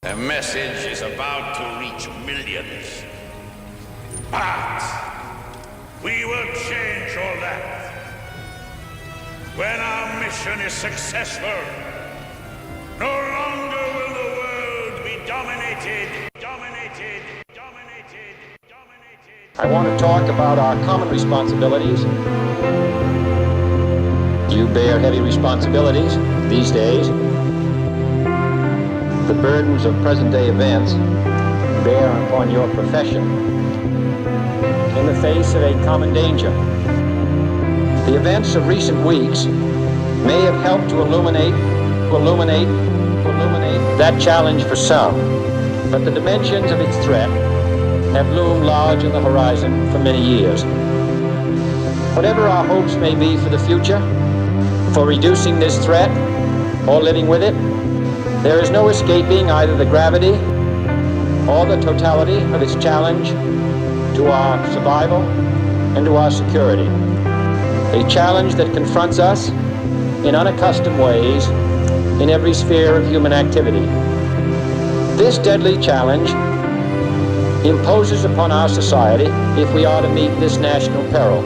The message is about to reach millions. But we will change all that. When our mission is successful, no longer will the world be dominated. I want to talk about our common responsibilities. You bear heavy responsibilities these days. The burdens of present-day events bear upon your profession in the face of a common danger. The events of recent weeks may have helped to illuminate that challenge for some, but the dimensions of its threat have loomed large on the horizon for many years. Whatever our hopes may be for the future, for reducing this threat or living with it, there is no escaping either the gravity or the totality of its challenge to our survival and to our security. A challenge that confronts us in unaccustomed ways in every sphere of human activity. This deadly challenge imposes upon our society if we are to meet this national peril.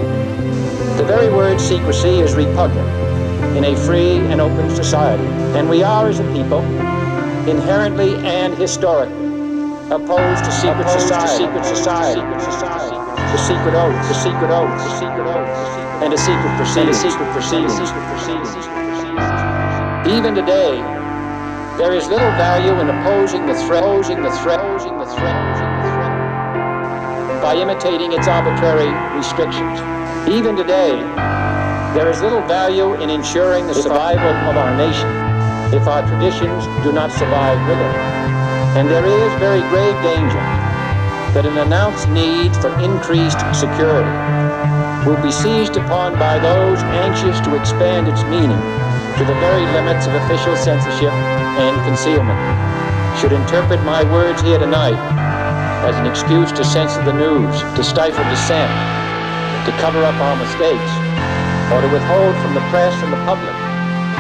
The very word secrecy is repugnant in a free and open society, and we are as a people inherently and historically opposed to secret society, the secret oath, and a secret proceedings. Even today, there is little value in opposing the threat by imitating its arbitrary restrictions. Even today, there is little value in ensuring the survival of our nation if our traditions do not survive with it. And there is very grave danger that an announced need for increased security will be seized upon by those anxious to expand its meaning to the very limits of official censorship and concealment. Should interpret my words here tonight as an excuse to censor the news, to stifle dissent, to cover up our mistakes, or to withhold from the press and the public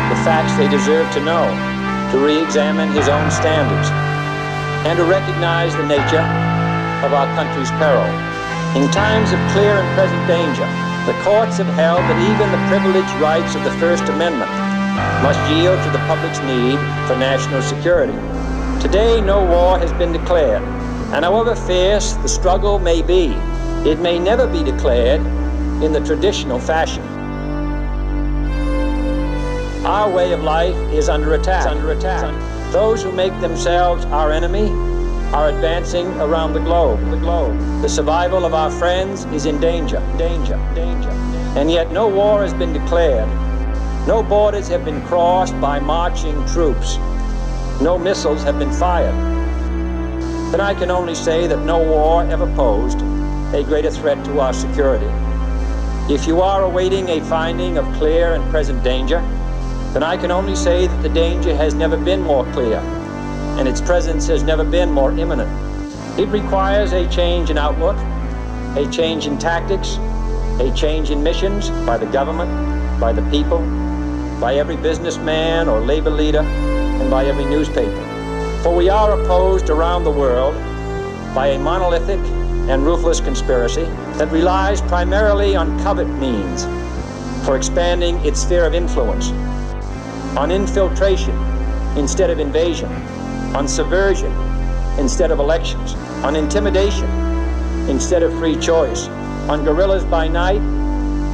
the facts they deserve to know, to re-examine his own standards, and to recognize the nature of our country's peril. In times of clear and present danger, the courts have held that even the privileged rights of the First Amendment must yield to the public's need for national security. Today, no war has been declared, and however fierce the struggle may be, it may never be declared in the traditional fashion. Our way of life is under attack. Those who make themselves our enemy are advancing around the globe. The survival of our friends is in danger. And yet no war has been declared. No borders have been crossed by marching troops. No missiles have been fired. Then I can only say that no war ever posed a greater threat to our security. If you are awaiting a finding of clear and present danger, then I can only say that the danger has never been more clear, and its presence has never been more imminent. It requires a change in outlook, a change in tactics, a change in missions by the government, by the people, by every businessman or labor leader, and by every newspaper. For we are opposed around the world by a monolithic and ruthless conspiracy that relies primarily on covert means for expanding its sphere of influence, on infiltration instead of invasion, on subversion instead of elections, on intimidation instead of free choice, on guerrillas by night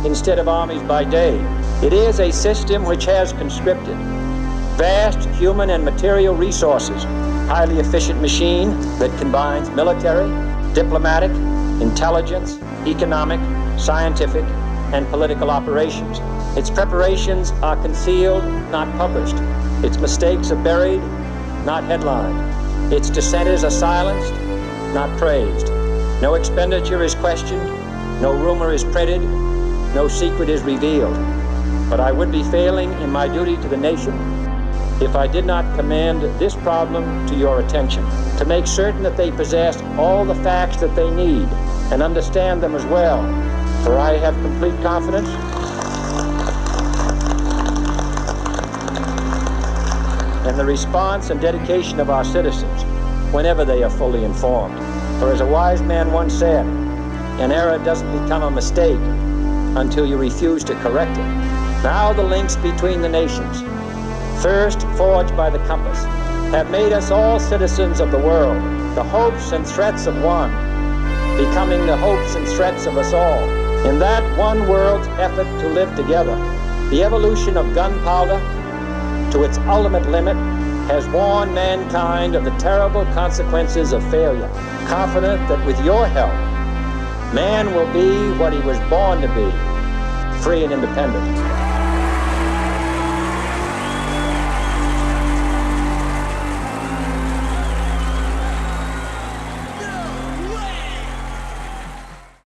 instead of armies by day. It is a system which has conscripted vast human and material resources, highly efficient machine that combines military, diplomatic, intelligence, economic, scientific, and political operations. Its preparations are concealed, not published. Its mistakes are buried, not headlined. Its dissenters are silenced, not praised. No expenditure is questioned, no rumor is printed, no secret is revealed. But I would be failing in my duty to the nation if I did not commend this problem to your attention, to make certain that they possess all the facts that they need and understand them as well. For I have complete confidence and the response and dedication of our citizens whenever they are fully informed. For as a wise man once said, an error doesn't become a mistake until you refuse to correct it. Now the links between the nations, first forged by the compass, have made us all citizens of the world, the hopes and threats of one, becoming the hopes and threats of us all. In that one world's effort to live together, the evolution of gunpowder to its ultimate limit has warned mankind of the terrible consequences of failure, confident that with your help, man will be what he was born to be, free and independent.